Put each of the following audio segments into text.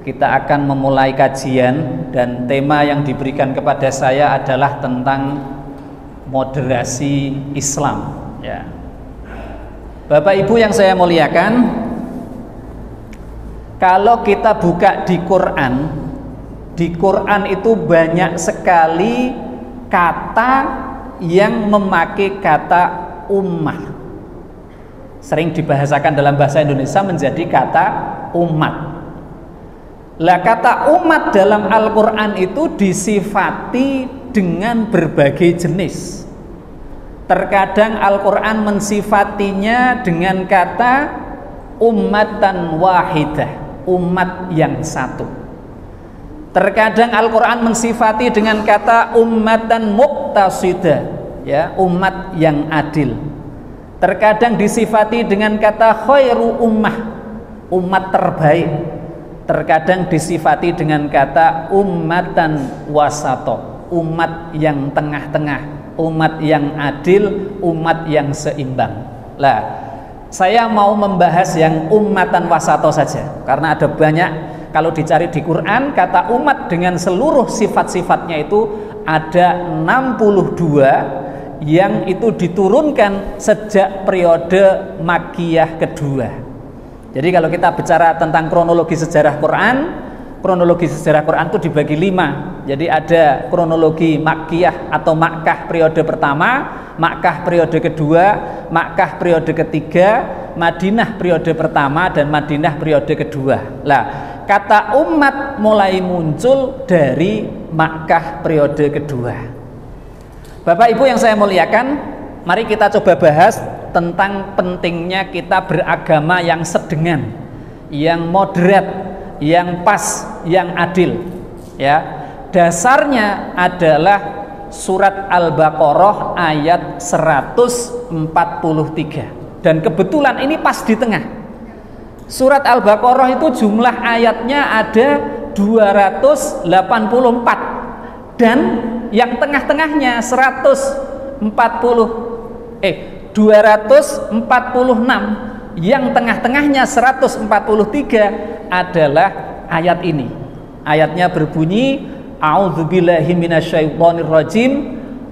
kita akan memulai kajian dan tema yang diberikan kepada saya adalah tentang moderasi Islam, ya. Bapak Ibu yang saya muliakan, kalau kita buka di Quran itu banyak sekali kata yang memakai kata ummah. Sering dibahasakan dalam bahasa Indonesia menjadi kata umat. Lah, kata umat dalam Al-Quran itu disifati dengan berbagai jenis. Terkadang Al-Quran mensifatinya dengan kata ummatan wahidah, umat yang satu. Terkadang Al-Quran mensifati dengan kata ummatan muqtasidah, ya, umat yang adil. Terkadang disifati dengan kata khairu ummah, umat terbaik. Terkadang disifati dengan kata ummatan wasato, umat yang tengah-tengah, umat yang adil, umat yang seimbang. Lah, saya mau membahas yang ummatan wasato saja, karena ada banyak. Kalau dicari di Quran, kata umat dengan seluruh sifat-sifatnya itu ada 62 yang itu diturunkan sejak periode Makkiyah kedua. Jadi kalau kita bicara tentang kronologi sejarah Quran itu dibagi 5. Jadi ada kronologi Makkiyah atau Makkah periode pertama, Makkah periode kedua, Makkah periode ketiga, Madinah periode pertama, dan Madinah periode kedua. Lah, kata umat mulai muncul dari Makkah periode kedua. Bapak Ibu yang saya muliakan, mari kita coba bahas tentang pentingnya kita beragama yang sedengan, yang moderat, yang pas, yang adil, ya. Dasarnya adalah surat Al-Baqarah ayat 143, dan kebetulan ini pas di tengah. Surat Al-Baqarah itu jumlah ayatnya ada 284, dan yang tengah-tengahnya 246, yang tengah-tengahnya 143 adalah ayat ini. Ayatnya berbunyi, a'udzubillahi minasyaitonirrajim,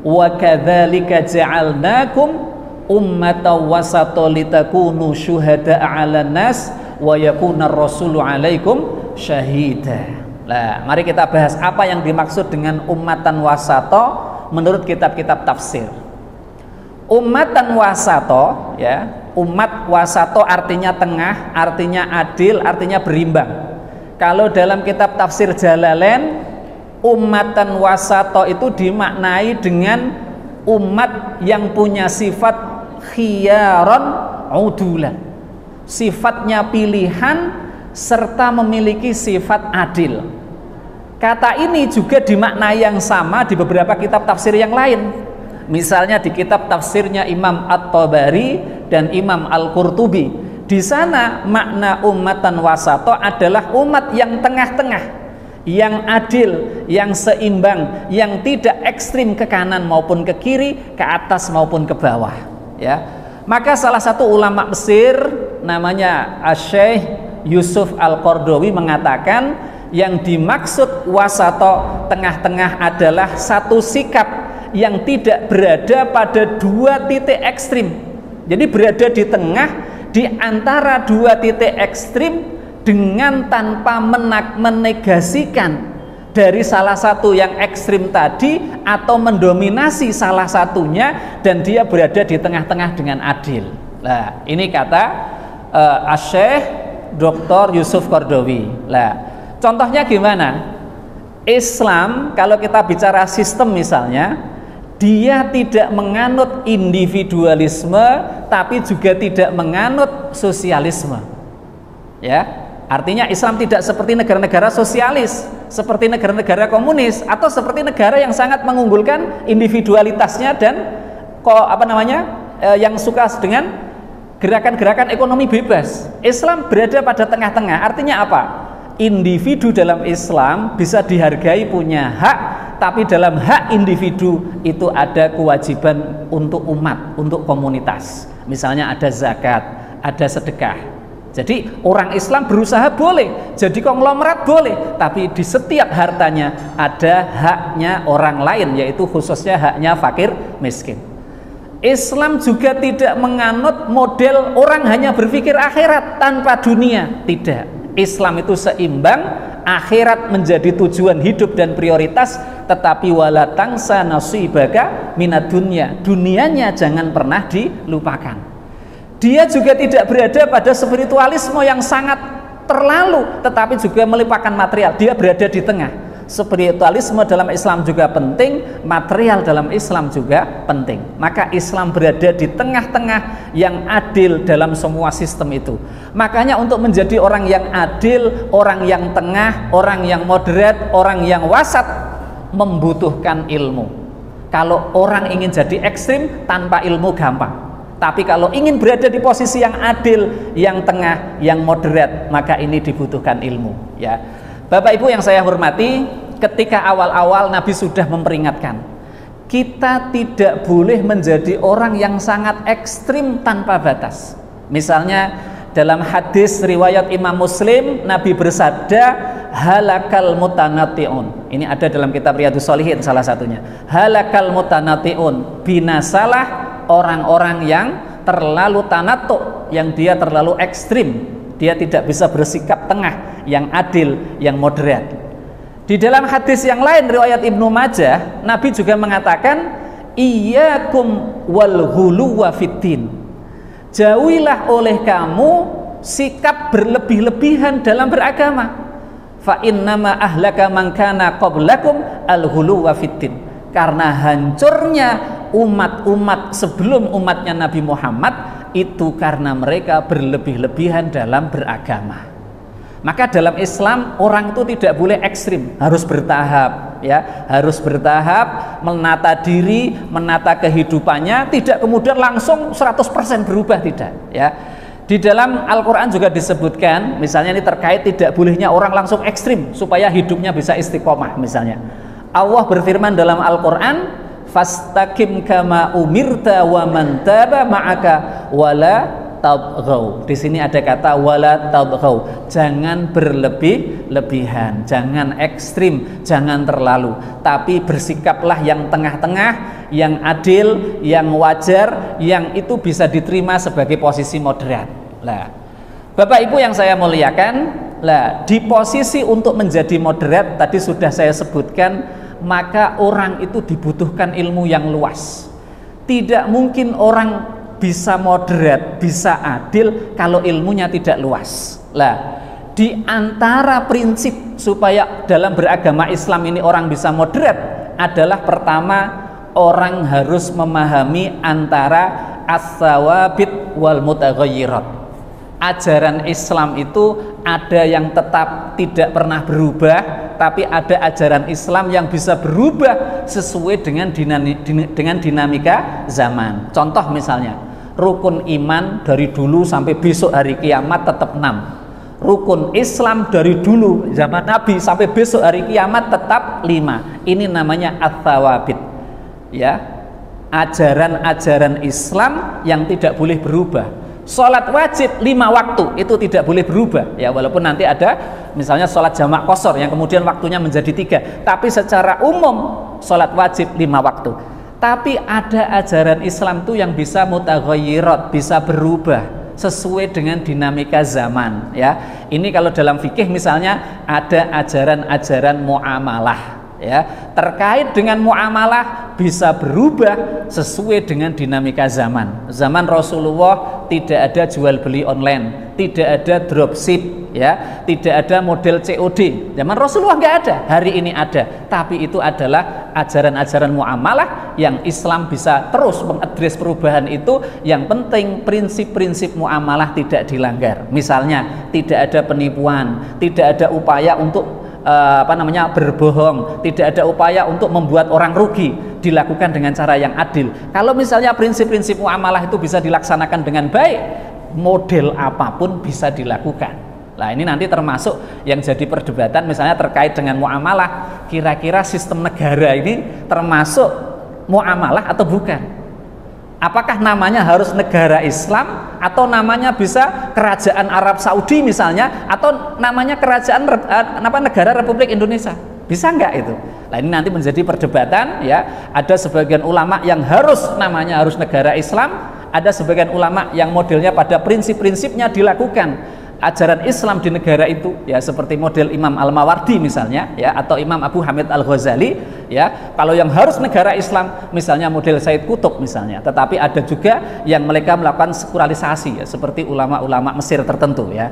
wa kadzalika ja'alnakum ummatan wasata litakunu syuhada'a 'alan nas wa yakunar rasulu 'alaikum syahida. Nah, mari kita bahas apa yang dimaksud dengan ummatan wasato menurut kitab-kitab tafsir. Ummatan wasato, ya, umat wasato artinya tengah, artinya adil, artinya berimbang. Kalau dalam kitab tafsir Jalalain, ummatan wasato itu dimaknai dengan umat yang punya sifat khiyaron udulan, sifatnya pilihan serta memiliki sifat adil. Kata ini juga dimaknai yang sama di beberapa kitab tafsir yang lain. Misalnya di kitab tafsirnya Imam At-Tabari dan Imam Al-Qurtubi. Di sana makna ummatan wasato adalah umat yang tengah-tengah, yang adil, yang seimbang, yang tidak ekstrim ke kanan maupun ke kiri, ke atas maupun ke bawah, ya. Maka salah satu ulama Mesir namanya Asy-Syaikh Yusuf Al-Qaradawi mengatakan yang dimaksud wasato, tengah-tengah, adalah satu sikap yang tidak berada pada dua titik ekstrim. Jadi berada di tengah, di antara dua titik ekstrim, dengan tanpa menegasikan dari salah satu yang ekstrim tadi atau mendominasi salah satunya, dan dia berada di tengah-tengah dengan adil. Nah, ini kata Asy-Syaikh Dr. Yusuf Qaradawi. Nah, contohnya gimana? Islam, kalau kita bicara sistem misalnya, dia tidak menganut individualisme, tapi juga tidak menganut sosialisme, ya. Artinya Islam tidak seperti negara-negara sosialis, seperti negara-negara komunis, atau seperti negara yang sangat mengunggulkan individualitasnya dan yang suka dengan gerakan-gerakan ekonomi bebas. Islam berada pada tengah-tengah. Artinya apa? Individu dalam Islam bisa dihargai, punya hak, tapi dalam hak individu itu ada kewajiban untuk umat, untuk komunitas. Misalnya ada zakat, ada sedekah. Jadi orang Islam berusaha boleh, jadi konglomerat boleh, tapi di setiap hartanya ada haknya orang lain, yaitu khususnya haknya fakir miskin. Islam juga tidak menganut model orang hanya berpikir akhirat tanpa dunia, tidak. Islam itu seimbang, akhirat menjadi tujuan hidup dan prioritas, tetapi wala tangsa nasibaka minad dunya, dunianya jangan pernah dilupakan. Dia juga tidak berada pada spiritualisme yang sangat terlalu, tetapi juga melupakan material. Dia berada di tengah. Spiritualisme dalam Islam juga penting, material dalam Islam juga penting. Maka Islam berada di tengah-tengah yang adil dalam semua sistem itu. Makanya untuk menjadi orang yang adil, orang yang tengah, orang yang moderat, orang yang wasat, membutuhkan ilmu. Kalau orang ingin jadi ekstrim, tanpa ilmu gampang. Tapi kalau ingin berada di posisi yang adil, yang tengah, yang moderat, maka ini dibutuhkan ilmu, ya. Bapak Ibu yang saya hormati, ketika awal-awal Nabi sudah memperingatkan, kita tidak boleh menjadi orang yang sangat ekstrim tanpa batas. Misalnya dalam hadis riwayat Imam Muslim, Nabi bersabda, halakal mutanatiun. Ini ada dalam kitab Riyadhus Shalihin salah satunya. Halakal mutanatiun, binasalah orang-orang yang terlalu tanatu, yang dia terlalu ekstrim, dia tidak bisa bersikap tengah, yang adil, yang moderat. Di dalam hadis yang lain riwayat Ibnu Majah, Nabi juga mengatakan, iyyakum wal ghuluwa fiddin, jauhilah oleh kamu sikap berlebih-lebihan dalam beragama. Fa innama ahlaka man kana qablakum al ghuluwa fiddin, karena hancurnya umat-umat sebelum umatnya Nabi Muhammad itu karena mereka berlebih-lebihan dalam beragama. Maka dalam Islam orang itu tidak boleh ekstrim, harus bertahap, ya, harus bertahap, menata diri, menata kehidupannya, tidak kemudian langsung 100% berubah, tidak, ya. Di dalam Al-Quran juga disebutkan, misalnya ini terkait tidak bolehnya orang langsung ekstrim supaya hidupnya bisa istiqomah. Misalnya Allah berfirman dalam Al-Quran, fastaqim kama umirta wa man taba ma'aka wala tabghaw. Di sini ada kata wala tabghaw, jangan berlebih-lebihan, jangan ekstrim, jangan terlalu, tapi bersikaplah yang tengah-tengah, yang adil, yang wajar, yang itu bisa diterima sebagai posisi moderat. Lah, Bapak Ibu yang saya muliakan, lah di posisi untuk menjadi moderat tadi sudah saya sebutkan, maka orang itu dibutuhkan ilmu yang luas. Tidak mungkin orang bisa moderat, bisa adil kalau ilmunya tidak luas. Lah, di antara prinsip supaya dalam beragama Islam ini orang bisa moderat adalah pertama, orang harus memahami antara as-sawabit wal mutaghayyirat. Ajaran Islam itu ada yang tetap tidak pernah berubah, tapi ada ajaran Islam yang bisa berubah sesuai dengan dinamika zaman. Contoh misalnya, rukun iman dari dulu sampai besok hari kiamat tetap 6. Rukun Islam dari dulu zaman Nabi sampai besok hari kiamat tetap 5. Ini namanya at-thawabit, ya, ajaran-ajaran Islam yang tidak boleh berubah. Sholat wajib 5 waktu itu tidak boleh berubah, ya, walaupun nanti ada misalnya sholat jamak qashar yang kemudian waktunya menjadi 3, tapi secara umum sholat wajib 5 waktu. Tapi ada ajaran Islam tuh yang bisa mutaghayyirat, bisa berubah sesuai dengan dinamika zaman, ya. Ini kalau dalam fikih misalnya ada ajaran-ajaran muamalah, ya, terkait dengan muamalah bisa berubah sesuai dengan dinamika zaman. Zaman Rasulullah tidak ada jual beli online, tidak ada dropship, ya, tidak ada model COD. Zaman Rasulullah nggak ada, hari ini ada. Tapi itu adalah ajaran-ajaran muamalah yang Islam bisa terus mengadres perubahan itu. Yang penting prinsip-prinsip muamalah tidak dilanggar. Misalnya tidak ada penipuan, tidak ada upaya untuk berbohong, tidak ada upaya untuk membuat orang rugi, dilakukan dengan cara yang adil. Kalau misalnya prinsip-prinsip muamalah itu bisa dilaksanakan dengan baik, model apapun bisa dilakukan. Nah, ini nanti termasuk yang jadi perdebatan misalnya terkait dengan muamalah, kira-kira sistem negara ini termasuk muamalah atau bukan? Apakah namanya harus negara Islam atau namanya bisa kerajaan Arab Saudi misalnya, atau namanya kerajaan negara Republik Indonesia? Bisa nggak itu? Nah, ini nanti menjadi perdebatan ya. Ada sebagian ulama yang namanya harus negara Islam, ada sebagian ulama yang modelnya pada prinsip-prinsipnya dilakukan ajaran Islam di negara itu ya, seperti model Imam Al-Mawardi misalnya ya, atau Imam Abu Hamid Al-Ghazali ya. Kalau yang harus negara Islam misalnya model Said Qutb misalnya, tetapi ada juga yang mereka melakukan sekularilisasi ya, seperti ulama-ulama Mesir tertentu ya.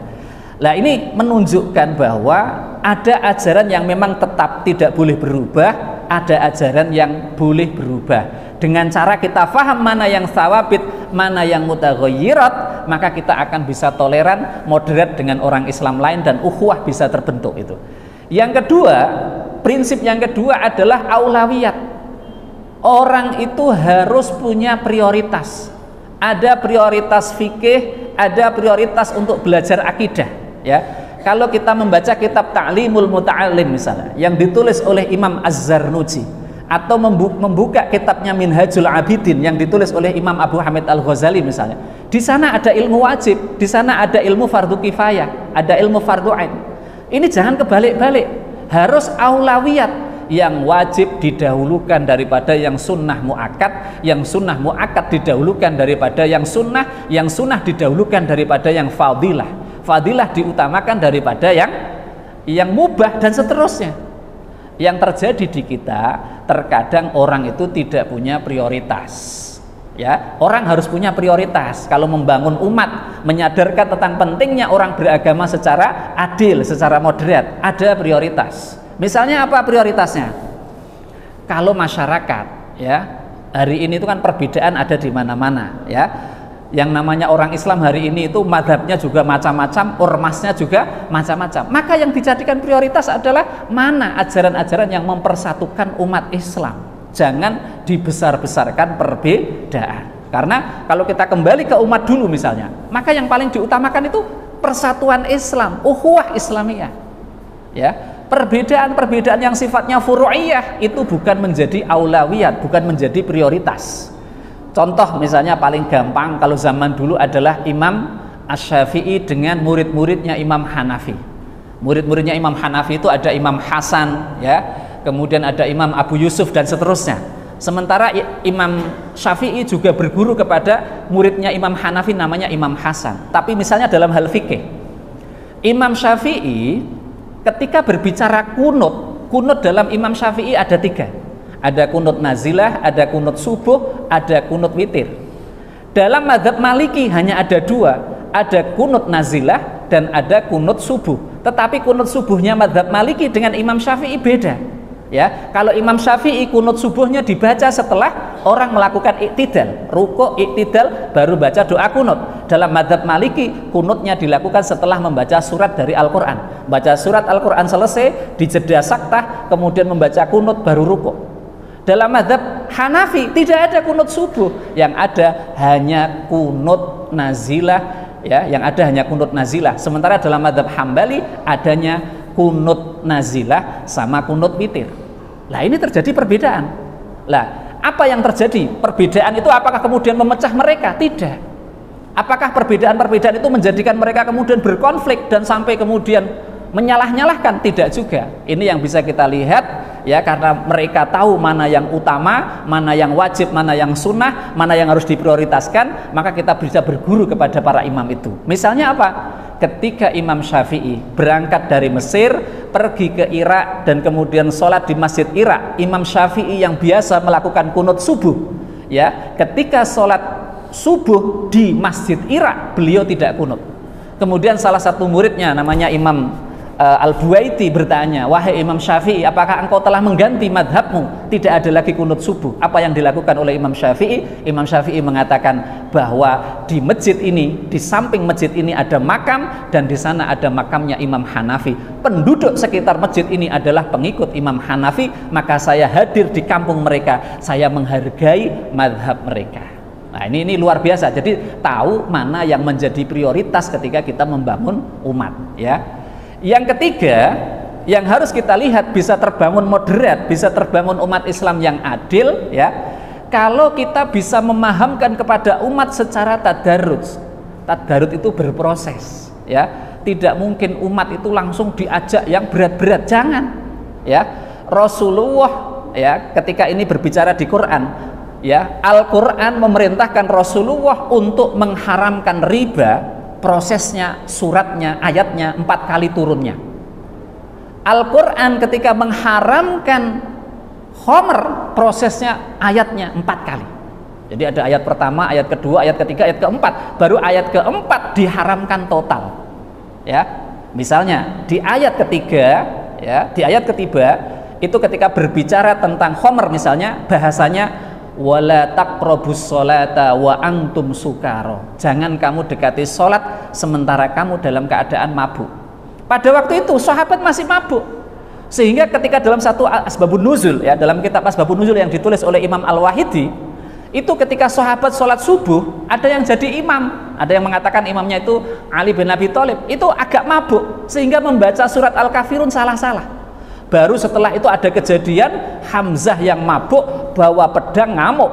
Nah, ini menunjukkan bahwa ada ajaran yang memang tetap tidak boleh berubah, ada ajaran yang boleh berubah. Dengan cara kita faham mana yang sawabit, mana yang mutaghayyirat, maka kita akan bisa toleran, moderat dengan orang Islam lain, dan ukhuwah bisa terbentuk itu. Yang kedua, prinsip yang kedua adalah aulawiyat. Orang itu harus punya prioritas. Ada prioritas fikih, ada prioritas untuk belajar akidah ya. Kalau kita membaca kitab Ta'limul Muta'allim misalnya yang ditulis oleh Imam Az-Zarnuji, atau membuka kitabnya Minhajul Abidin yang ditulis oleh Imam Abu Hamid Al-Ghazali misalnya, di sana ada ilmu wajib, di sana ada ilmu fardu kifayah, ada ilmu fardu ain. Ini jangan kebalik-balik, harus aulawiyat, yang wajib didahulukan daripada yang sunnah muakkad, yang sunnah muakkad didahulukan daripada yang sunnah didahulukan daripada yang fadilah, fadilah diutamakan daripada yang mubah, dan seterusnya. Yang terjadi di kita, terkadang orang itu tidak punya prioritas ya. Orang harus punya prioritas kalau membangun umat, menyadarkan tentang pentingnya orang beragama secara adil, secara moderat. Ada prioritas. Misalnya apa prioritasnya? Kalau masyarakat ya, hari ini itu kan perbedaan ada di mana-mana ya. Yang namanya orang Islam hari ini itu madhabnya juga macam-macam, ormasnya juga macam-macam. Maka yang dijadikan prioritas adalah mana ajaran-ajaran yang mempersatukan umat Islam. Jangan dibesar-besarkan perbedaan. Karena kalau kita kembali ke umat dulu misalnya, maka yang paling diutamakan itu persatuan Islam, ukhuwah Islamiyah ya. Perbedaan-perbedaan yang sifatnya furu'iyah itu bukan menjadi aulawiyat, bukan menjadi prioritas. Contoh misalnya paling gampang kalau zaman dulu adalah Imam Asy-Syafi'i dengan murid-muridnya Imam Hanafi. Murid-muridnya Imam Hanafi itu ada Imam Hasan ya, kemudian ada Imam Abu Yusuf dan seterusnya. Sementara Imam Syafi'i juga berguru kepada muridnya Imam Hanafi namanya Imam Hasan. Tapi misalnya dalam hal fikih, Imam Syafi'i ketika berbicara kunut dalam Imam Syafi'i ada 3. Ada kunut nazilah, ada kunut subuh, ada kunut witir. Dalam mazhab Maliki hanya ada 2, ada kunut nazilah dan ada kunut subuh. Tetapi kunut subuhnya mazhab Maliki dengan Imam Syafi'i beda. Ya, kalau Imam Syafi'i kunut subuhnya dibaca setelah orang melakukan iktidal, ruku' iktidal baru baca doa kunut. Dalam mazhab Maliki kunutnya dilakukan setelah membaca surat dari Al-Qur'an. Baca surat Al-Qur'an selesai, dijeda saktah, kemudian membaca kunut baru ruku'. Dalam mazhab Hanafi tidak ada kunut subuh, yang ada hanya kunut nazilah ya, yang ada hanya kunut nazilah. Sementara dalam mazhab Hambali adanya kunut nazilah sama kunut witir. Lah ini terjadi perbedaan. Lah, apa yang terjadi? Perbedaan itu apakah kemudian memecah mereka? Tidak. Apakah perbedaan-perbedaan itu menjadikan mereka kemudian berkonflik dan sampai kemudian menyalah-nyalahkan? Tidak juga. Ini yang bisa kita lihat ya, karena mereka tahu mana yang utama, mana yang wajib, mana yang sunnah, mana yang harus diprioritaskan, maka kita bisa berguru kepada para imam itu. Misalnya apa? Ketika Imam Syafi'i berangkat dari Mesir pergi ke Irak dan kemudian sholat di Masjid Irak, Imam Syafi'i yang biasa melakukan kunut subuh ya, ketika sholat subuh di Masjid Irak beliau tidak kunut. Kemudian salah satu muridnya namanya Imam Al-Buaiti bertanya, wahai Imam Syafi'i, apakah engkau telah mengganti madhabmu? Tidak ada lagi kunut subuh. Apa yang dilakukan oleh Imam Syafi'i? Imam Syafi'i mengatakan bahwa di masjid ini, di samping masjid ini ada makam, dan di sana ada makamnya Imam Hanafi. Penduduk sekitar masjid ini adalah pengikut Imam Hanafi, maka saya hadir di kampung mereka, saya menghargai madhab mereka. Nah, ini luar biasa. Jadi tahu mana yang menjadi prioritas ketika kita membangun umat ya. Yang ketiga, yang harus kita lihat bisa terbangun moderat, bisa terbangun umat Islam yang adil ya. kalau kita bisa memahamkan kepada umat secara tadarruj. Tadarruj itu berproses, ya. Tidak mungkin umat itu langsung diajak yang berat-berat, jangan. Ya. Rasulullah ya ketika ini berbicara di Quran, ya, Al-Quran memerintahkan Rasulullah untuk mengharamkan riba. Prosesnya, suratnya, ayatnya 4 kali turunnya. Al-Quran ketika mengharamkan khamr, prosesnya, ayatnya 4 kali. Jadi ada ayat pertama, ayat kedua, ayat ketiga, ayat keempat. Baru ayat keempat diharamkan total. Ya, misalnya di ayat ketiga, ya, di ayat ketiga itu ketika berbicara tentang khamr, misalnya bahasanya wala taqrabus sholata wa antum sukaro. Jangan kamu dekati sholat sementara kamu dalam keadaan mabuk. Pada waktu itu sahabat masih mabuk, sehingga ketika dalam satu asbabun nuzul, ya, dalam kitab asbabun nuzul yang ditulis oleh Imam Al-Wahidi, itu ketika sahabat sholat subuh, ada yang jadi imam, ada yang mengatakan imamnya itu Ali bin Abi Thalib, itu agak mabuk sehingga membaca surat Al-Kafirun salah-salah. Baru setelah itu ada kejadian Hamzah yang mabuk bawa pedang ngamuk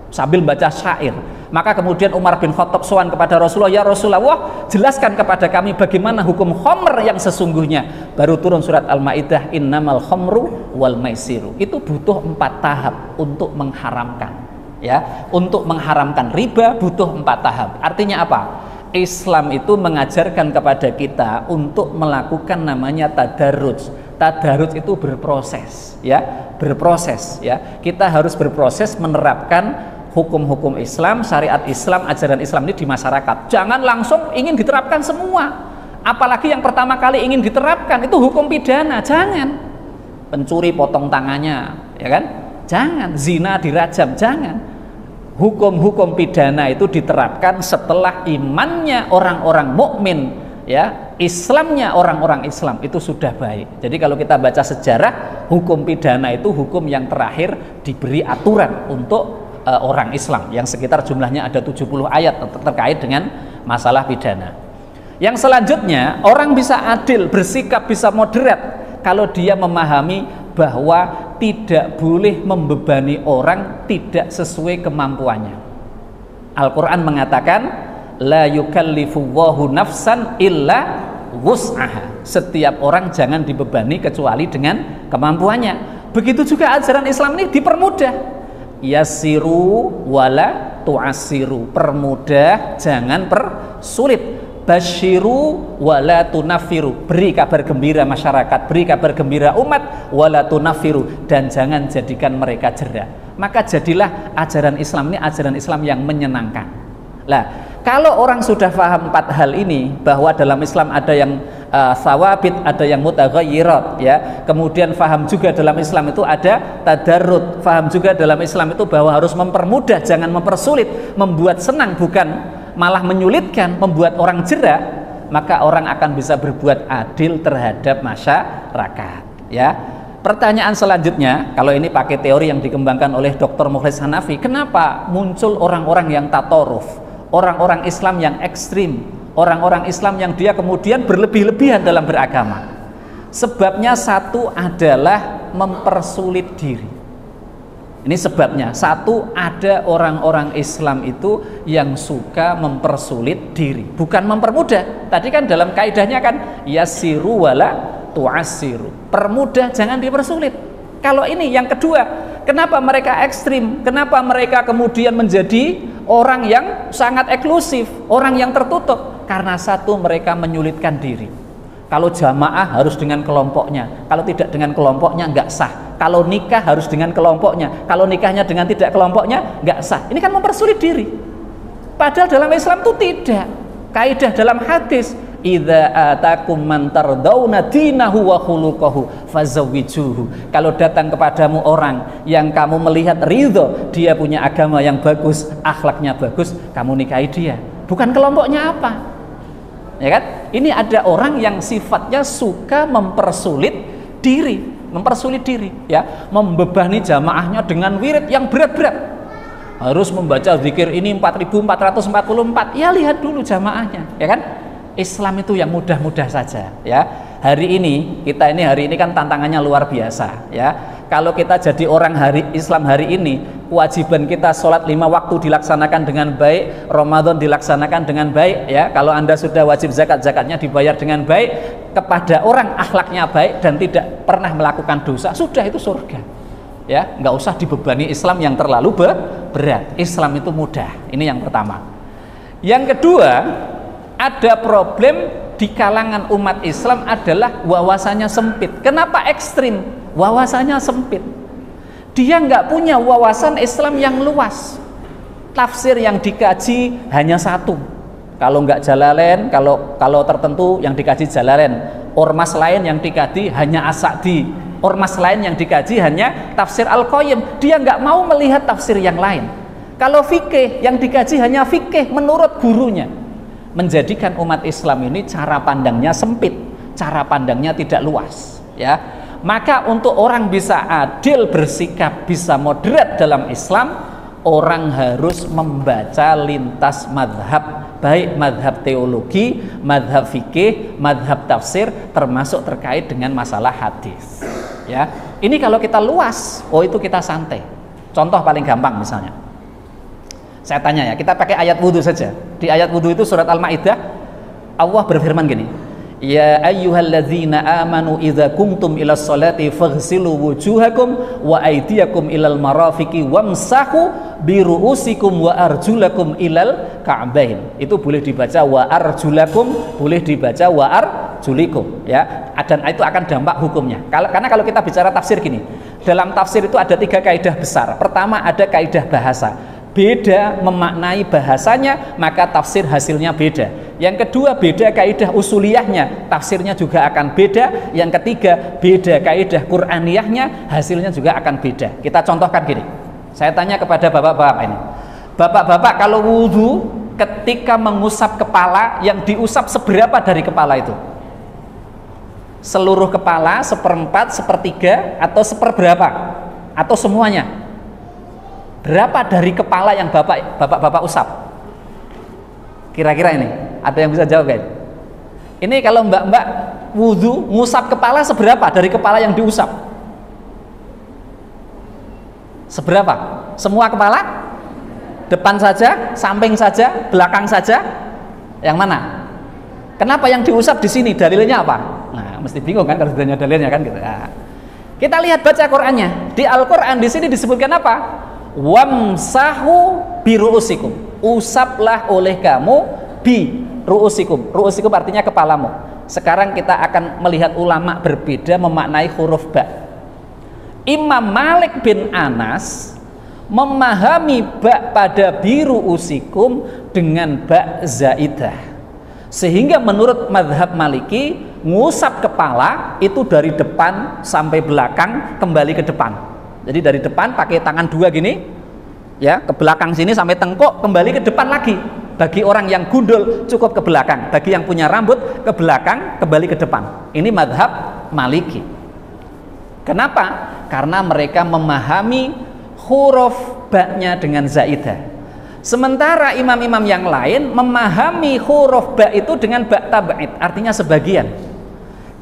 sambil baca syair. Maka kemudian Umar bin Khattab sowan kepada Rasulullah, ya Rasulullah, jelaskan kepada kami bagaimana hukum khamr yang sesungguhnya. Baru turun surat Al-Maidah, innamal khamru wal maisiru. Itu butuh 4 tahap untuk mengharamkan, ya. Untuk mengharamkan riba butuh 4 tahap. Artinya apa? Islam itu mengajarkan kepada kita untuk melakukan namanya tadarruj. Tadarruj itu berproses, ya, berproses, ya. Kita harus berproses menerapkan hukum-hukum Islam, syariat Islam, ajaran Islam ini di masyarakat. Jangan langsung ingin diterapkan semua. Apalagi yang pertama kali ingin diterapkan itu hukum pidana, jangan. Pencuri potong tangannya, ya kan? Jangan. Zina dirajam, jangan. Hukum-hukum pidana itu diterapkan setelah imannya orang-orang mukmin, ya, Islamnya orang-orang Islam itu sudah baik. Jadi kalau kita baca sejarah, hukum pidana itu hukum yang terakhir diberi aturan untuk orang Islam, yang sekitar jumlahnya ada 70 ayat terkait dengan masalah pidana. Yang selanjutnya, orang bisa adil, bersikap bisa moderat kalau dia memahami bahwa tidak boleh membebani orang tidak sesuai kemampuannya. Al-Quran mengatakan la yukallifullahu nafsan illa wus'aha. Setiap orang jangan dibebani kecuali dengan kemampuannya. Begitu juga ajaran Islam ini dipermudah. Yasiru wala tu'asiru. Permudah, jangan persulit. Basyiru wala tunafiru. Beri kabar gembira masyarakat, beri kabar gembira umat, wala tunafiru, dan jangan jadikan mereka jera. Maka jadilah ajaran Islam ini ajaran Islam yang menyenangkan. Lah, kalau orang sudah paham 4 hal ini, bahwa dalam Islam ada yang sawabit, ada yang mutaghayyirat, ya. Kemudian paham juga dalam Islam itu ada tadarrud, paham juga dalam Islam itu bahwa harus mempermudah, jangan mempersulit, membuat senang bukan malah menyulitkan, membuat orang jera, maka orang akan bisa berbuat adil terhadap masyarakat, ya. Pertanyaan selanjutnya, kalau ini pakai teori yang dikembangkan oleh Dr. Mukhlis Hanafi, kenapa muncul orang-orang yang tatoruf, orang-orang Islam yang ekstrim, orang-orang Islam yang dia kemudian berlebih-lebihan dalam beragama? Sebabnya satu adalah mempersulit diri. Ini sebabnya. Satu, ada orang-orang Islam itu yang suka mempersulit diri, bukan mempermudah. Tadi kan dalam kaidahnya kan yasiru wala tu'asiru. Permudah, jangan dipersulit. Kalau ini yang kedua, kenapa mereka ekstrim? Kenapa mereka kemudian menjadi orang yang sangat eksklusif, orang yang tertutup? Karena satu, mereka menyulitkan diri. Kalau jamaah harus dengan kelompoknya, kalau tidak dengan kelompoknya nggak sah. Kalau nikah harus dengan kelompoknya, kalau nikahnya dengan tidak kelompoknya nggak sah. Ini kan mempersulit diri. Padahal dalam Islam itu tidak. Kaidah dalam hadis, idza atakum man tardawna dinahu wa khuluquhu fazawwijuhu. Kalau datang kepadamu orang yang kamu melihat ridho, dia punya agama yang bagus, akhlaknya bagus, kamu nikahi dia. Bukan kelompoknya apa. Ya kan? Ini ada orang yang sifatnya suka mempersulit diri, ya, membebani jamaahnya dengan wirid yang berat-berat. Harus membaca zikir ini 4444. Ya, lihat dulu jamaahnya, ya kan? Islam itu yang mudah-mudah saja, ya. Hari ini kan tantangannya luar biasa, ya. Kalau kita jadi orang Islam hari ini, kewajiban kita sholat 5 waktu dilaksanakan dengan baik, Ramadan dilaksanakan dengan baik, ya. Kalau Anda sudah wajib zakat, zakatnya dibayar dengan baik, kepada orang akhlaknya baik dan tidak pernah melakukan dosa, sudah itu surga, ya. Nggak usah dibebani Islam yang terlalu berat. Islam itu mudah. Ini yang pertama. Yang kedua, ada problem di kalangan umat Islam adalah wawasannya sempit. Kenapa ekstrim? Wawasannya sempit. Dia nggak punya wawasan Islam yang luas. Tafsir yang dikaji hanya satu. Kalau nggak Jalalain, kalau tertentu yang dikaji Jalalain. Ormas lain yang dikaji hanya As-Sa'di. Ormas lain yang dikaji hanya tafsir Al-Qayyim. Dia nggak mau melihat tafsir yang lain. Kalau fikih yang dikaji hanya fikih menurut gurunya. Menjadikan umat Islam ini cara pandangnya sempit, cara pandangnya tidak luas, ya. Maka untuk orang bisa adil bersikap, bisa moderat dalam Islam, orang harus membaca lintas madhab, baik madhab teologi, madhab fikih, madhab tafsir, termasuk terkait dengan masalah hadis, ya. Ini kalau kita luas, oh itu kita santai. Contoh paling gampang misalnya, saya tanya ya, kita pakai ayat wudhu saja. Di ayat wudhu itu surat Al-Maidah, Allah berfirman gini, ya ayyuhalladzina amanu idza kumtum ilas sholati faghsilu wujuhakum wa aydiyakum ilal marafiqi wamsahu biruusikum wa arjulakum ilal ka'bain. Itu boleh dibaca wa arjulakum, boleh dibaca wa arjulikum, ya. Dan itu akan dampak hukumnya. Karena kalau kita bicara tafsir gini, dalam tafsir itu ada 3 kaidah besar. Pertama, ada kaidah bahasa. Beda memaknai bahasanya, maka tafsir hasilnya beda. Yang kedua, beda kaidah usuliyahnya, tafsirnya juga akan beda. Yang ketiga, beda kaidah Qur'aniyahnya, hasilnya juga akan beda. Kita contohkan gini, saya tanya kepada bapak-bapak ini, bapak-bapak kalau wudhu ketika mengusap kepala, yang diusap seberapa dari kepala itu? Seluruh kepala, 1/4, 1/3, atau seperberapa? Atau semuanya? Berapa dari kepala yang bapak-bapak usap? Kira-kira ini, ada yang bisa jawab kan? Ini kalau mbak-mbak wudhu ngusap kepala seberapa dari kepala yang diusap? Seberapa? Semua kepala? Depan saja, samping saja, belakang saja? Yang mana? Kenapa yang diusap di sini? Dalilnya apa? Nah, mesti bingung kan kalau ditanya dalilnya kan gitu. Nah, kita lihat baca Qur'annya. Di Al-Qur'an di sini disebutkan apa? Wamsahu biruusikum, usaplah oleh kamu bi ruusikum. Ruusikum artinya kepalamu. Sekarang kita akan melihat ulama berbeda memaknai huruf ba. Imam Malik bin Anas memahami ba pada biruusikum dengan ba zaidah, sehingga menurut madhab Maliki ngusap kepala itu dari depan sampai belakang kembali ke depan. Jadi dari depan pakai tangan 2 gini, ya, ke belakang sini sampai tengkuk, kembali ke depan lagi. Bagi orang yang gundul cukup ke belakang, bagi yang punya rambut ke belakang, kembali ke depan. Ini madhab Maliki. Kenapa? Karena mereka memahami huruf ba-nya dengan zaidah. Sementara imam-imam yang lain memahami huruf ba itu dengan ba tab'id, artinya sebagian.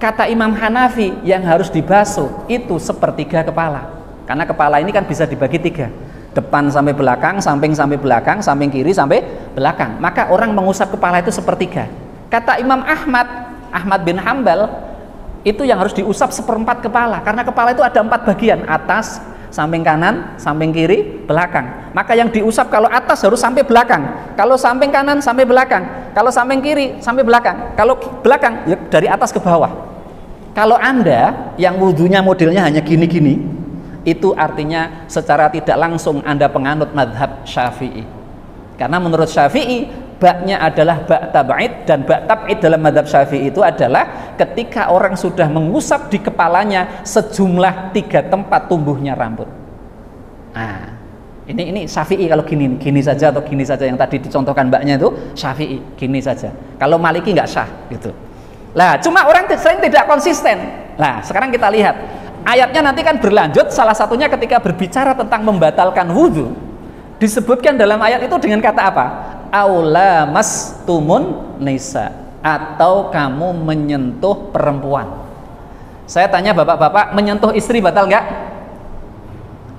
Kata Imam Hanafi, yang harus dibasuh itu 1/3 kepala. Karena kepala ini kan bisa dibagi 3, depan sampai belakang, samping sampai belakang, samping kiri sampai belakang. Maka orang mengusap kepala itu 1/3. Kata Imam Ahmad bin Hambal, itu yang harus diusap 1/4 kepala. Karena kepala itu ada 4 bagian, atas, samping kanan, samping kiri, belakang. Maka yang diusap kalau atas harus sampai belakang, kalau samping kanan sampai belakang, kalau samping kiri sampai belakang, kalau belakang ya dari atas ke bawah. Kalau Anda yang wudhunya modelnya hanya gini-gini, itu artinya secara tidak langsung Anda penganut madhab Syafi'i. Karena menurut Syafi'i, ba-nya adalah ba tab'id, dan ba tab'id dalam madhab Syafi'i itu adalah ketika orang sudah mengusap di kepalanya sejumlah 3 tempat tumbuhnya rambut. Nah, ini Syafi'i kalau gini saja atau gini saja, yang tadi dicontohkan ba-nya itu Syafi'i, gini saja. Kalau Maliki nggak sah gitu. Lah, cuma orang sering tidak konsisten. Nah, sekarang kita lihat. Ayatnya nanti kan berlanjut, salah satunya ketika berbicara tentang membatalkan wudhu, disebutkan dalam ayat itu dengan kata apa? Aula mastumun nisa, atau kamu menyentuh perempuan. Saya tanya bapak-bapak, menyentuh istri batal nggak?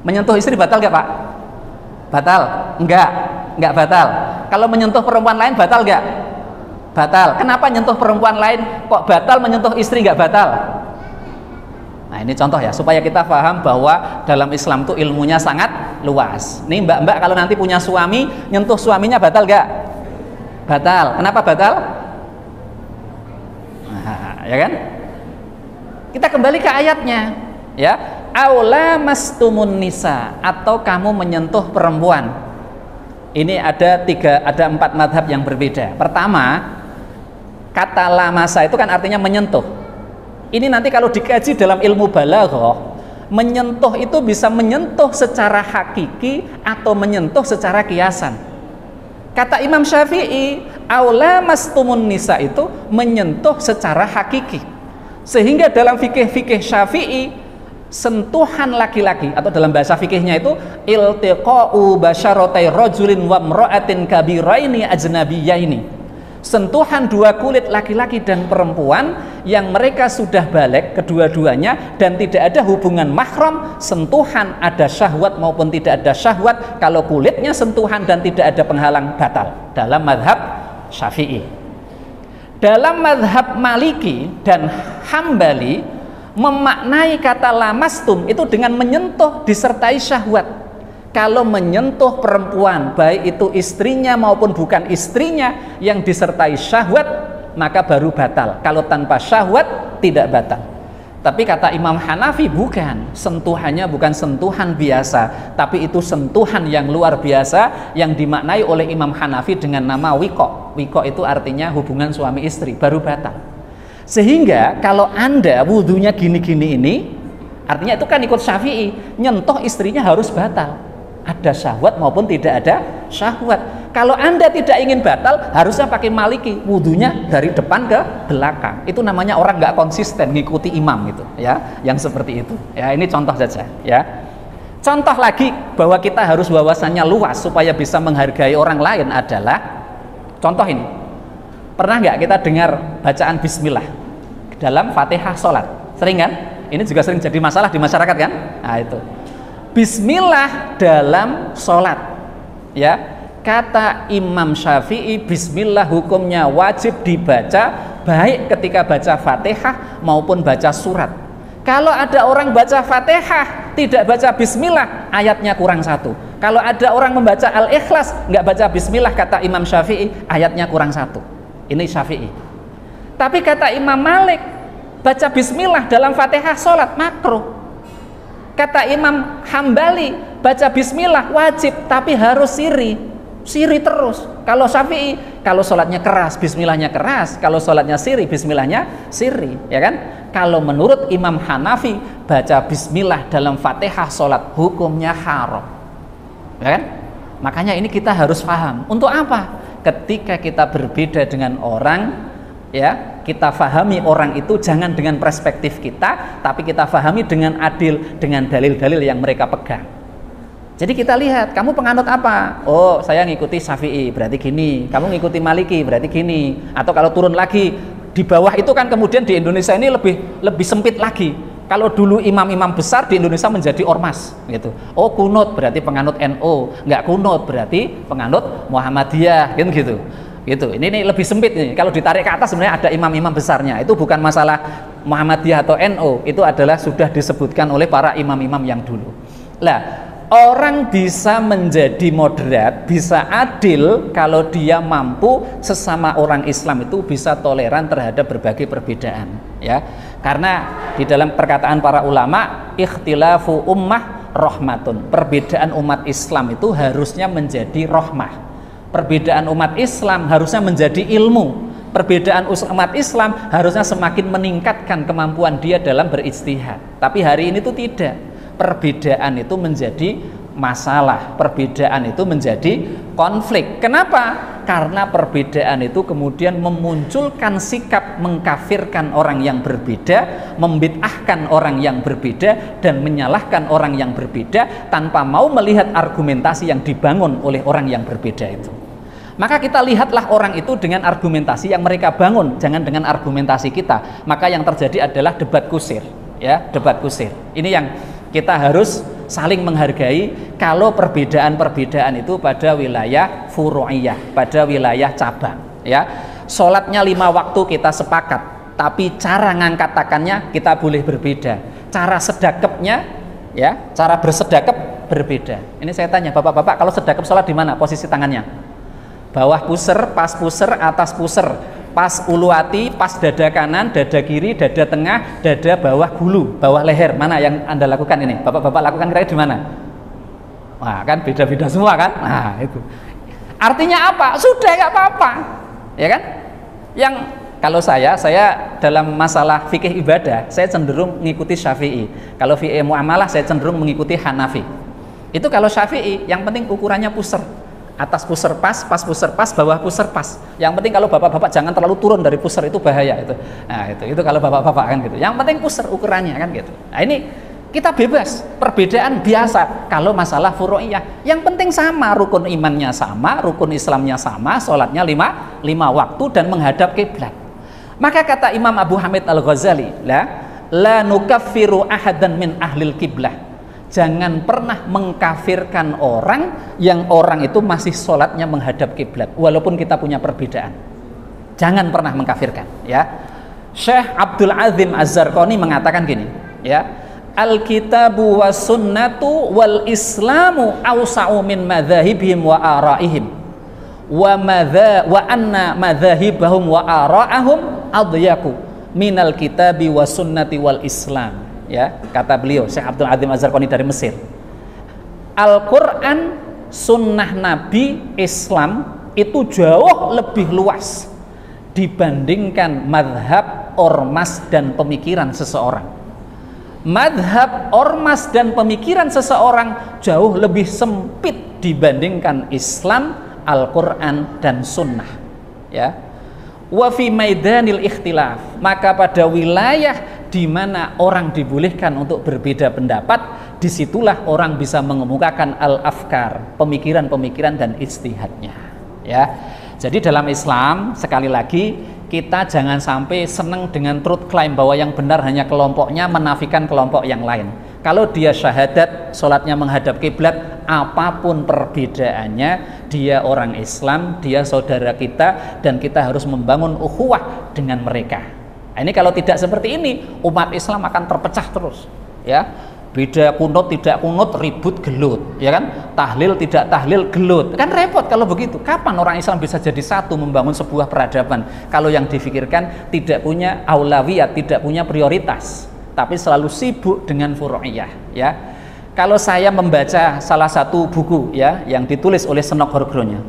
Menyentuh istri batal nggak Pak? Batal? Enggak batal. Kalau menyentuh perempuan lain batal enggak? Batal. Kenapa nyentuh perempuan lain kok batal, menyentuh istri enggak batal? Nah, ini contoh ya, supaya kita paham bahwa dalam Islam tuh ilmunya sangat luas. Nih mbak-mbak kalau nanti punya suami, nyentuh suaminya batal enggak? Batal. Kenapa batal? Nah, ya kan? Kita kembali ke ayatnya, ya. Aula mastumun nisa, atau kamu menyentuh perempuan. Ini ada 4 madhab yang berbeda. Pertama, kata lamasa itu kan artinya menyentuh. Ini nanti kalau dikaji dalam ilmu balaghah, menyentuh itu bisa menyentuh secara hakiki atau menyentuh secara kiasan. Kata Imam Syafi'i, aula mastumun nisa itu menyentuh secara hakiki. Sehingga dalam fikih Syafi'i, sentuhan laki-laki atau dalam bahasa fikihnya itu iltiqa'u basyaratai rajulin wa imra'atin kabiraini ajnabiyaini. Sentuhan dua kulit laki-laki dan perempuan yang mereka sudah balik kedua-duanya dan tidak ada hubungan mahram, sentuhan ada syahwat maupun tidak ada syahwat, kalau kulitnya sentuhan dan tidak ada penghalang batal dalam mazhab Syafi'i. Dalam mazhab Maliki dan Hambali memaknai kata lamastum itu dengan menyentuh disertai syahwat. Kalau menyentuh perempuan, baik itu istrinya maupun bukan istrinya, yang disertai syahwat, maka baru batal. Kalau tanpa syahwat tidak batal. Tapi kata Imam Hanafi bukan, sentuhannya bukan sentuhan biasa, tapi itu sentuhan yang luar biasa yang dimaknai oleh Imam Hanafi dengan nama wiko. Wiko itu artinya hubungan suami istri, baru batal. Sehingga kalau Anda wudhunya gini-gini ini, artinya itu kan ikut Syafi'i, nyentuh istrinya harus batal, ada syahwat maupun tidak ada syahwat. Kalau Anda tidak ingin batal, harusnya pakai Maliki, wudhunya dari depan ke belakang. Itu namanya orang nggak konsisten ngikuti imam itu, ya, yang seperti itu. Ya, ini contoh saja, ya. Contoh lagi bahwa kita harus wawasannya luas supaya bisa menghargai orang lain adalah contoh ini. Pernah nggak kita dengar bacaan bismillah dalam Fatihah sholat? Sering kan? Ini juga sering jadi masalah di masyarakat kan? Nah itu. Bismillah dalam sholat. Ya, kata Imam Syafi'i, bismillah hukumnya wajib dibaca baik ketika baca Fatihah maupun baca surat. Kalau ada orang baca Fatihah tidak baca bismillah, ayatnya kurang satu. Kalau ada orang membaca Al-Ikhlas nggak baca bismillah, kata Imam Syafi'i, ayatnya kurang satu. Ini Syafi'i. Tapi kata Imam Malik, baca bismillah dalam Fatihah sholat makruh. Kata Imam Hambali, baca bismillah wajib, tapi harus siri terus. Kalau Syafi'i, kalau sholatnya keras, bismillahnya keras. Kalau sholatnya siri, bismillahnya siri, ya kan? Kalau menurut Imam Hanafi, baca bismillah dalam Fatihah sholat hukumnya haram, ya kan? Makanya ini kita harus paham. Untuk apa? Ketika kita berbeda dengan orang, ya, kita fahami orang itu jangan dengan perspektif kita, tapi kita fahami dengan adil, dengan dalil-dalil yang mereka pegang. Jadi kita lihat, kamu penganut apa? Oh, saya ngikuti Syafi'i, berarti gini. Kamu ngikuti Maliki, berarti gini. Atau kalau turun lagi di bawah itu kan kemudian di Indonesia ini lebih sempit lagi. Kalau dulu imam-imam besar di Indonesia menjadi ormas gitu. Oh, kunut berarti penganut NU, nggak kunut berarti penganut Muhammadiyah gitu. Gitu. Ini lebih sempit nih. Kalau ditarik ke atas sebenarnya ada imam-imam besarnya. Itu bukan masalah Muhammadiyah atau NU, itu adalah sudah disebutkan oleh para imam-imam yang dulu. Lah, orang bisa menjadi moderat, bisa adil kalau dia mampu sesama orang Islam itu bisa toleran terhadap berbagai perbedaan, ya. Karena di dalam perkataan para ulama, ikhtilafu ummah rahmatun. Perbedaan umat Islam itu harusnya menjadi rahmah. Perbedaan umat Islam harusnya menjadi ilmu. Perbedaan umat Islam harusnya semakin meningkatkan kemampuan dia dalam berijtihad. Tapi hari ini itu tidak. Perbedaan itu menjadi masalah, perbedaan itu menjadi konflik. Kenapa? Karena perbedaan itu kemudian memunculkan sikap mengkafirkan orang yang berbeda, membid'ahkan orang yang berbeda, dan menyalahkan orang yang berbeda tanpa mau melihat argumentasi yang dibangun oleh orang yang berbeda itu. Maka kita lihatlah orang itu dengan argumentasi yang mereka bangun, jangan dengan argumentasi kita. Maka yang terjadi adalah debat kusir, ya, debat kusir. Ini yang Kita harus saling menghargai kalau perbedaan-perbedaan itu pada wilayah furu'iyah, pada wilayah cabang, ya. Sholatnya 5 waktu kita sepakat, tapi cara ngangkatakannya kita boleh berbeda. Cara sedekapnya, ya, cara bersedekap berbeda. Ini saya tanya, bapak-bapak, kalau sedekap sholat di mana posisi tangannya? Bawah puser, pas puser, atas puser, pas uluati, pas dada kanan, dada kiri, dada tengah, dada bawah bulu, bawah leher. Mana yang Anda lakukan ini? Bapak-bapak lakukan kira-kira di mana? Wah, kan beda-beda semua kan? Nah, itu. Artinya apa? Sudah nggak apa-apa. Ya kan? Yang kalau saya dalam masalah fikih ibadah, saya cenderung mengikuti Syafi'i. Kalau fikih muamalah saya cenderung mengikuti Hanafi. Itu kalau Syafi'i, yang penting ukurannya puser. Atas puser pas puser pas, bawah puser pas. Yang penting kalau bapak-bapak jangan terlalu turun dari puser, itu bahaya itu. Nah, itu kalau bapak-bapak kan gitu. Yang penting puser ukurannya kan gitu. Nah, ini kita bebas, perbedaan biasa kalau masalah furu'iyah. Yang penting sama, rukun imannya sama, rukun Islamnya sama, sholatnya 5 waktu dan menghadap kiblat. Maka kata Imam Abu Hamid Al-Ghazali, la nukaffiru ahadan min ahlil kiblah. Jangan pernah mengkafirkan orang yang orang itu masih sholatnya menghadap kiblat, walaupun kita punya perbedaan. Jangan pernah mengkafirkan, ya. Syekh Abdul Azim Az-Zarqani mengatakan gini, ya, al-kitabu wa sunnatu wal islamu awsa'u min madzahibihim wa ara'ihim wa anna madzahibahum wa ara'ahum adyaku minal kitabi wa sunnati wal islam. Ya, kata beliau Syekh Abdul Azim Az-Zarqani dari Mesir. Al-Quran, sunnah Nabi, Islam itu jauh lebih luas dibandingkan madhab, ormas, dan pemikiran seseorang. Madhab, ormas, dan pemikiran seseorang jauh lebih sempit dibandingkan Islam, Al-Quran, dan sunnah. Ya. Wa fi maidanil ikhtilaf, maka pada wilayah di mana orang dibolehkan untuk berbeda pendapat, disitulah orang bisa mengemukakan al-afkar, pemikiran-pemikiran dan ijtihadnya. Ya, jadi dalam Islam sekali lagi kita jangan sampai senang dengan truth claim bahwa yang benar hanya kelompoknya, menafikan kelompok yang lain. Kalau dia syahadat, sholatnya menghadap kiblat, apapun perbedaannya, dia orang Islam, dia saudara kita, dan kita harus membangun ukhuwah dengan mereka. Nah, ini kalau tidak seperti ini, umat Islam akan terpecah terus, ya. Beda kunut tidak kunut, ribut gelut, ya kan? Tahlil tidak tahlil, gelut. Kan repot kalau begitu. Kapan orang Islam bisa jadi satu membangun sebuah peradaban kalau yang difikirkan tidak punya aulawiyat, tidak punya prioritas, tapi selalu sibuk dengan furu'iyah, ya. Kalau saya membaca salah satu buku, ya, yang ditulis oleh Senok Horgronya.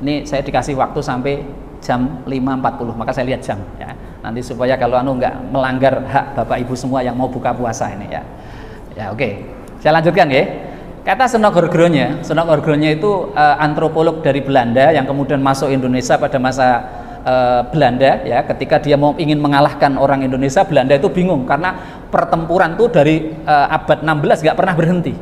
Ini saya dikasih waktu sampai jam 5.40, maka saya lihat jam, ya. Nanti supaya kalau nggak melanggar hak Bapak Ibu semua yang mau buka puasa ini, ya. Ya, oke. Saya lanjutkan, ya. Kata Senok Horgronya itu antropolog dari Belanda yang kemudian masuk Indonesia pada masa Belanda, ya. Ketika dia ingin mengalahkan orang Indonesia, Belanda itu bingung karena pertempuran itu dari abad 16 nggak pernah berhenti.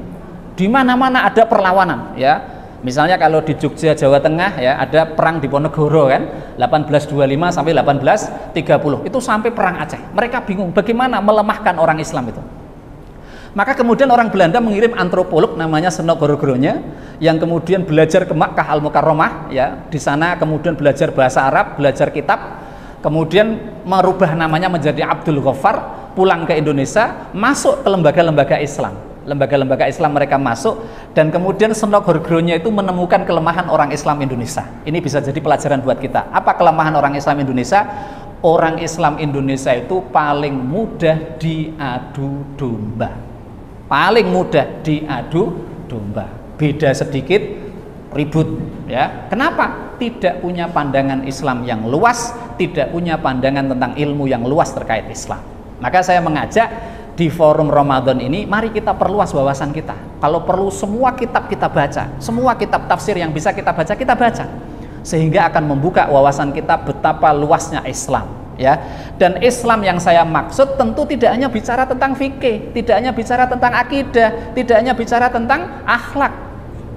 Di mana-mana ada perlawanan, ya. Misalnya kalau di Jogja, Jawa Tengah, ya, ada perang di Ponegoro kan, 1825 sampai 1830. Itu sampai perang Aceh. Mereka bingung bagaimana melemahkan orang Islam itu. Maka kemudian orang Belanda mengirim antropolog namanya Senok Horgronya yang kemudian belajar ke Makkah Al-Mukarramah, ya. Di sana kemudian belajar bahasa Arab, belajar kitab, kemudian merubah namanya menjadi Abdul Ghaffar, pulang ke Indonesia, masuk ke lembaga-lembaga Islam. Lembaga-lembaga Islam mereka masuk, dan kemudian Senok Horgronya itu menemukan kelemahan orang Islam Indonesia. Ini bisa jadi pelajaran buat kita. Apa kelemahan orang Islam Indonesia? Orang Islam Indonesia itu paling mudah diadu domba. Paling mudah diadu domba. Beda sedikit ribut, ya. Kenapa? Tidak punya pandangan Islam yang luas, tidak punya pandangan tentang ilmu yang luas terkait Islam. Maka saya mengajak di forum Ramadan ini, mari kita perluas wawasan kita. Kalau perlu semua kitab kita baca, semua kitab tafsir yang bisa kita baca, sehingga akan membuka wawasan kita betapa luasnya Islam, ya. Dan Islam yang saya maksud tentu tidak hanya bicara tentang fikih, tidak hanya bicara tentang akidah, tidak hanya bicara tentang akhlak,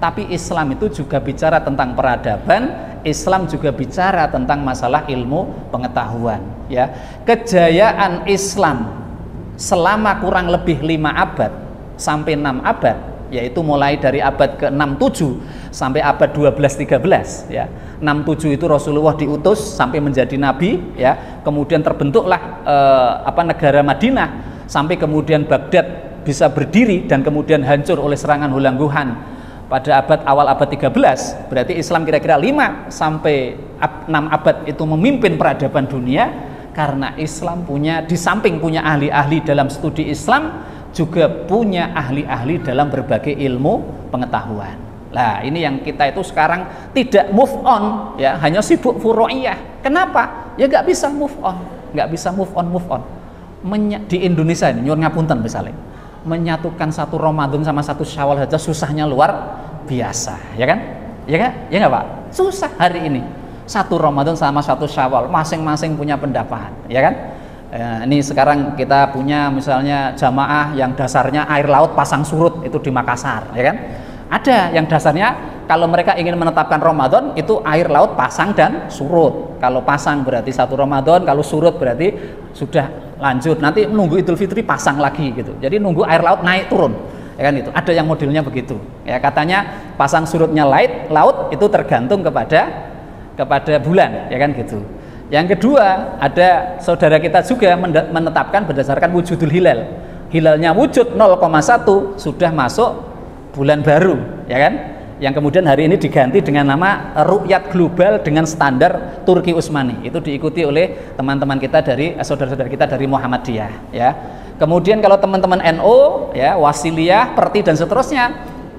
tapi Islam itu juga bicara tentang peradaban. Islam juga bicara tentang masalah ilmu pengetahuan, ya. Kejayaan Islam selama kurang lebih 5 abad sampai 6 abad, yaitu mulai dari abad ke-67 sampai abad 12-13 ya. 67 itu Rasulullah diutus sampai menjadi nabi ya. Kemudian terbentuklah negara Madinah, sampai kemudian Baghdad bisa berdiri dan kemudian hancur oleh serangan Hulangguhan pada awal abad 13. Berarti Islam kira-kira 5 sampai 6 abad itu memimpin peradaban dunia, karena Islam di samping punya ahli-ahli dalam studi Islam, juga punya ahli-ahli dalam berbagai ilmu pengetahuan. Nah, ini yang kita itu sekarang tidak move on ya, hanya sibuk furu'iyah. Kenapa? Ya nggak bisa move on, di Indonesia ini, nyuwun ngapunten misalnya, menyatukan satu Ramadan sama satu Syawal saja susahnya luar biasa, ya kan? Ya nggak Pak? Susah hari ini. Satu Ramadan sama satu Syawal, masing-masing punya pendapat, ya kan? Ini sekarang kita punya misalnya jamaah yang dasarnya air laut pasang surut, itu di Makassar, ya kan? Ada yang dasarnya kalau mereka ingin menetapkan Ramadan itu air laut pasang dan surut. Kalau pasang berarti satu Ramadan, kalau surut berarti sudah lanjut. Nanti nunggu Idul Fitri pasang lagi gitu. Jadi nunggu air laut naik turun, ya kan itu. Ada yang modelnya begitu. Ya katanya pasang surutnya laut itu tergantung kepada bulan, ya kan gitu. Yang kedua, ada saudara kita juga menetapkan berdasarkan wujudul hilal. Hilalnya wujud 0,1 sudah masuk bulan baru, ya kan? Yang kemudian hari ini diganti dengan nama Ru'yat Global dengan standar Turki Utsmani. Itu diikuti oleh teman-teman kita dari saudara-saudara kita dari Muhammadiyah, ya. Kemudian kalau teman-teman NU, ya, Wasiliyah, Perti dan seterusnya,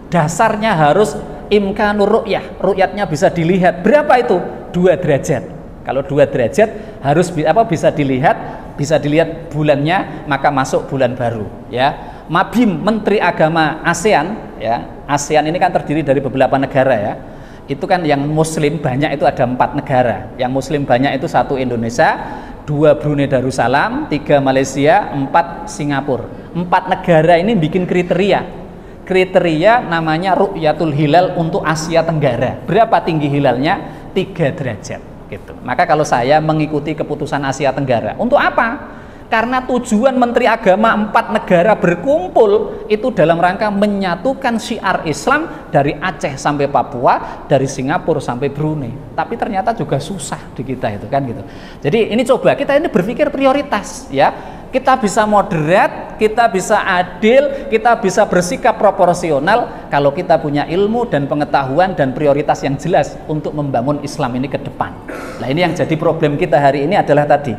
dasarnya harus imkanur ru'yah. Ru'yatnya bisa dilihat. Berapa itu? 2 derajat. Kalau 2 derajat harus bisa dilihat bulannya, maka masuk bulan baru, ya. Mabim, Menteri Agama ASEAN, ya. ASEAN ini kan terdiri dari beberapa negara, ya. Itu kan yang muslim banyak itu ada 4 negara. Yang muslim banyak itu 1 Indonesia, 2 Brunei Darussalam, 3 Malaysia, 4 Singapura. 4 negara ini bikin kriteria namanya Ru'yatul Hilal untuk Asia Tenggara. Berapa tinggi hilalnya? 3 derajat gitu. Maka kalau saya mengikuti keputusan Asia Tenggara, untuk apa? Karena tujuan Menteri Agama 4 negara berkumpul itu dalam rangka menyatukan syiar Islam dari Aceh sampai Papua, dari Singapura sampai Brunei. Tapi ternyata juga susah di kita itu kan gitu. Jadi ini coba kita ini berpikir prioritas, ya. Kita bisa moderat, kita bisa adil, kita bisa bersikap proporsional kalau kita punya ilmu dan pengetahuan dan prioritas yang jelas untuk membangun Islam ini ke depan. Nah, ini yang jadi problem kita hari ini adalah tadi,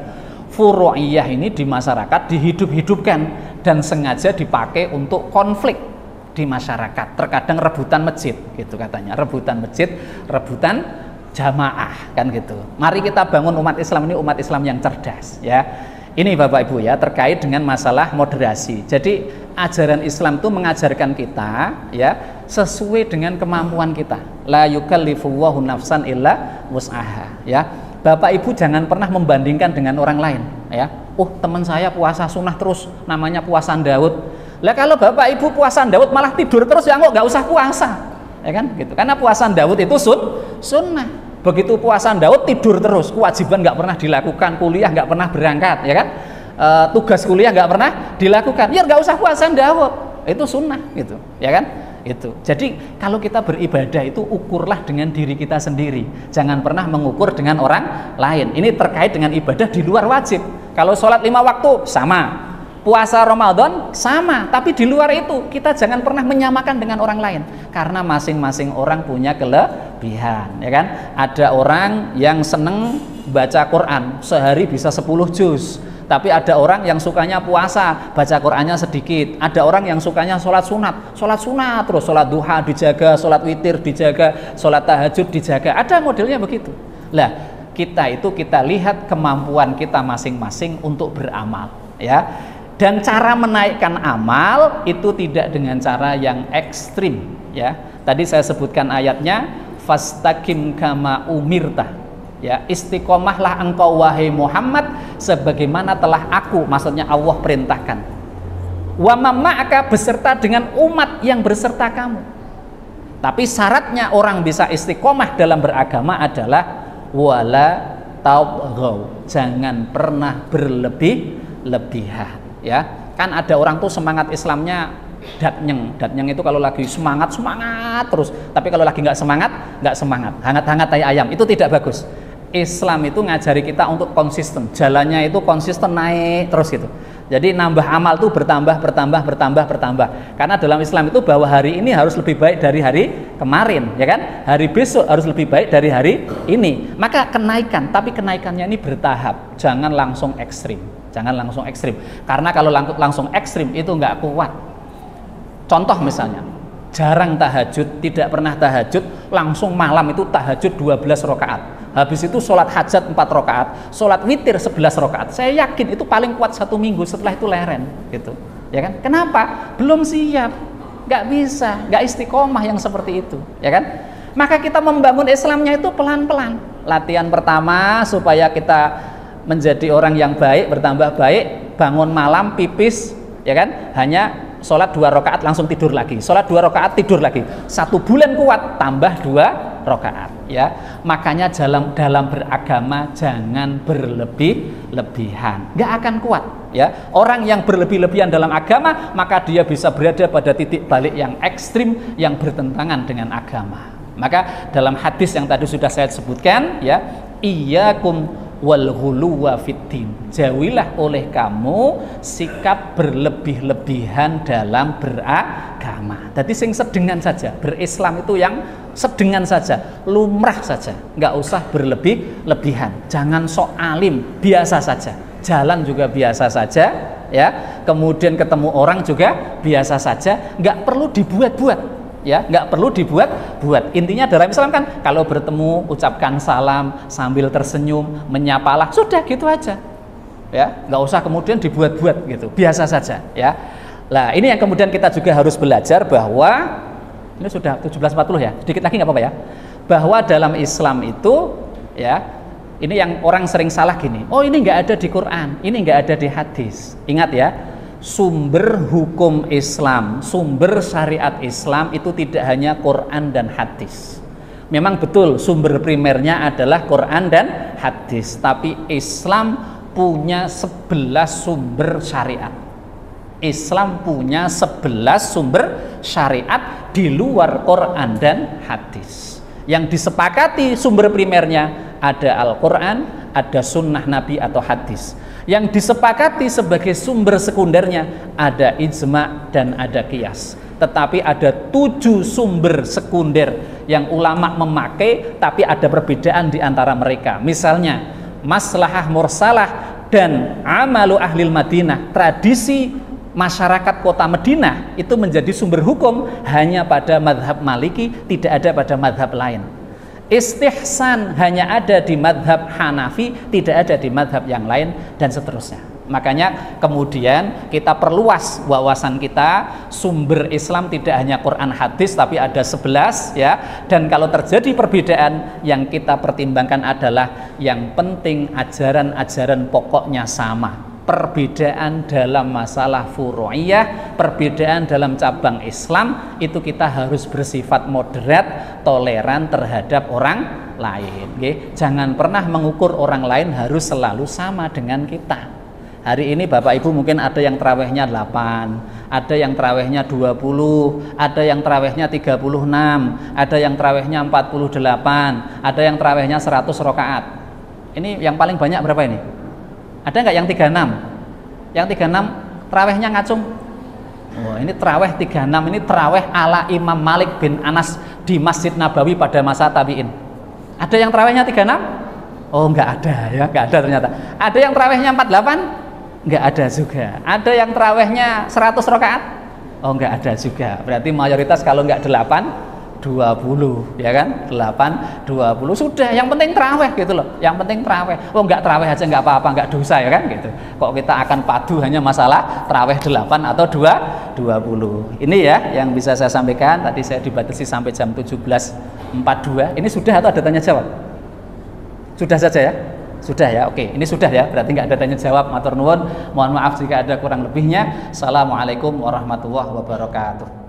furu'iyah ini di masyarakat dihidup-hidupkan dan sengaja dipakai untuk konflik di masyarakat. Terkadang rebutan masjid gitu katanya, rebutan masjid, rebutan jamaah kan gitu. Mari kita bangun umat Islam ini umat Islam yang cerdas, ya. Ini Bapak Ibu ya, terkait dengan masalah moderasi. Jadi ajaran Islam itu mengajarkan kita ya sesuai dengan kemampuan kita. La yukallifullahu nafsan illa wus'aha, ya. Bapak Ibu jangan pernah membandingkan dengan orang lain, ya. Teman saya puasa sunnah terus, namanya puasa Daud. Lah kalau Bapak Ibu puasa Daud malah tidur terus, ya nggak usah puasa, ya kan gitu. Karena puasa Daud itu sunnah. Begitu puasa Daud tidur terus, kewajiban nggak pernah dilakukan, kuliah nggak pernah berangkat, ya kan? Tugas kuliah nggak pernah dilakukan, ya nggak usah puasa Daud, itu sunnah, gitu, ya kan? Itu. Jadi kalau kita beribadah itu ukurlah dengan diri kita sendiri, jangan pernah mengukur dengan orang lain. Ini terkait dengan ibadah di luar wajib. Kalau sholat 5 waktu sama, puasa Ramadan sama, tapi di luar itu kita jangan pernah menyamakan dengan orang lain, karena masing-masing orang punya kelebihan, ya kan? Ada orang yang seneng baca Quran sehari bisa 10 juz, tapi ada orang yang sukanya puasa, baca Qurannya sedikit. Ada orang yang sukanya sholat sunat terus, sholat duha dijaga, sholat witir dijaga, sholat tahajud dijaga. Ada modelnya begitu. Lah kita lihat kemampuan kita masing-masing untuk beramal, ya. Dan cara menaikkan amal itu tidak dengan cara yang ekstrim, ya. Tadi saya sebutkan ayatnya, fastaqim kama umirta, ya. Istiqomahlah engkau wahai Muhammad sebagaimana telah aku, maksudnya Allah perintahkan. Wa ma'aka, beserta dengan umat yang berserta kamu. Tapi syaratnya orang bisa istiqomah dalam beragama adalah wala tawghaw, jangan pernah berlebih-lebihan. Ya, kan ada orang tuh semangat Islamnya Datnyeng itu kalau lagi semangat terus, tapi kalau lagi nggak semangat, hangat-hangat kayak ayam, itu tidak bagus. Islam itu ngajari kita untuk konsisten, jalannya itu konsisten naik terus gitu. Jadi nambah amal tuh bertambah. Karena dalam Islam itu bahwa hari ini harus lebih baik dari hari kemarin, ya kan? Hari besok harus lebih baik dari hari ini. Maka kenaikan, tapi kenaikannya ini bertahap, jangan langsung ekstrim. Karena kalau langsung ekstrim itu nggak kuat. Contoh misalnya, jarang tahajud, tidak pernah tahajud, langsung malam itu tahajud 12 rakaat. Habis itu sholat hajat 4 rakaat, sholat witir 11 rakaat. Saya yakin itu paling kuat 1 minggu, setelah itu leren gitu. Ya kan? Kenapa? Belum siap. Nggak bisa, nggak istiqomah yang seperti itu, ya kan? Maka kita membangun Islamnya itu pelan-pelan. Latihan pertama supaya kita menjadi orang yang baik, bertambah baik, bangun malam pipis, ya kan? Hanya sholat 2 rakaat langsung tidur lagi, sholat 2 rakaat tidur lagi. 1 bulan kuat, tambah 2 rakaat, ya. Makanya dalam beragama jangan berlebih-lebihan, nggak akan kuat, ya. Orang yang berlebih-lebihan dalam agama, maka dia bisa berada pada titik balik yang ekstrim, yang bertentangan dengan agama. Maka dalam hadis yang tadi sudah saya sebutkan, ya, iyyakum wal ghuluwa fiddin, jauhilah oleh kamu sikap berlebih-lebihan dalam beragama. Jadi sing sedengan saja, berislam itu yang sedengan saja, lumrah saja, nggak usah berlebih-lebihan. Jangan sok alim, biasa saja. Jalan juga biasa saja, ya. Kemudian ketemu orang juga biasa saja, nggak perlu dibuat-buat. Ya, nggak perlu dibuat-buat. Intinya dalam Islam kan kalau bertemu ucapkan salam sambil tersenyum, menyapalah, sudah gitu aja. Ya, nggak usah kemudian dibuat-buat gitu, biasa saja, ya. Nah, ini yang kemudian kita juga harus belajar bahwa ini sudah 17.40 ya. Sedikit lagi nggak apa-apa ya. Bahwa dalam Islam itu, ya, ini yang orang sering salah gini. Oh, ini nggak ada di Quran, ini nggak ada di hadis. Ingat ya. Sumber hukum Islam, sumber syariat Islam itu tidak hanya Quran dan hadis. Memang betul sumber primernya adalah Quran dan hadis, tapi Islam punya 11 sumber syariat. Islam punya 11 sumber syariat di luar Quran dan hadis. Yang disepakati sumber primernya ada Al-Quran, ada sunnah Nabi atau hadis. Yang disepakati sebagai sumber sekundernya ada ijma dan ada qiyas. Tetapi ada 7 sumber sekunder yang ulama memakai, tapi ada perbedaan di antara mereka. Misalnya maslahah mursalah dan amalu ahlil Madinah, tradisi masyarakat kota Madinah itu menjadi sumber hukum hanya pada madhab Maliki, tidak ada pada madhab lain. Istihsan hanya ada di madhab Hanafi, tidak ada di madhab yang lain, dan seterusnya. Makanya kemudian kita perluas wawasan kita, sumber Islam tidak hanya Quran hadis, tapi ada 11, ya. Dan kalau terjadi perbedaan, yang kita pertimbangkan adalah yang penting ajaran-ajaran pokoknya sama. Perbedaan dalam masalah furu'iyah, perbedaan dalam cabang Islam, itu kita harus bersifat moderat, toleran terhadap orang lain. Jangan pernah mengukur orang lain harus selalu sama dengan kita. Hari ini Bapak Ibu mungkin ada yang tarawihnya 8, ada yang tarawihnya 20, ada yang tarawihnya 36, ada yang tarawihnya 48, ada yang tarawihnya 100 rakaat. Ini yang paling banyak berapa ini? Ada nggak yang 36? Yang 36 tarawihnya ngacung. Oh, ini tarawih 36, ini tarawih ala Imam Malik bin Anas di Masjid Nabawi pada masa tabi'in. Ada yang tarawihnya 36? Oh, nggak ada ya, nggak ada ternyata. Ada yang tarawihnya 48? Nggak ada juga. Ada yang tarawihnya 100 rakaat? Oh, nggak ada juga. Berarti mayoritas kalau nggak 8, 20, ya kan? 8, 20 sudah, yang penting tarawih gitu loh. Yang penting tarawih. Oh, enggak tarawih aja enggak apa-apa, enggak dosa ya kan gitu. Kok kita akan padu hanya masalah tarawih 8 atau 20. Ini ya yang bisa saya sampaikan. Tadi saya dibatasi sampai jam 17.42. Ini sudah atau ada tanya jawab? Sudah saja ya? Sudah ya, oke. Ini sudah ya, berarti enggak ada tanya jawab. Matur nuwun. Mohon maaf jika ada kurang lebihnya. Assalamualaikum warahmatullahi wabarakatuh.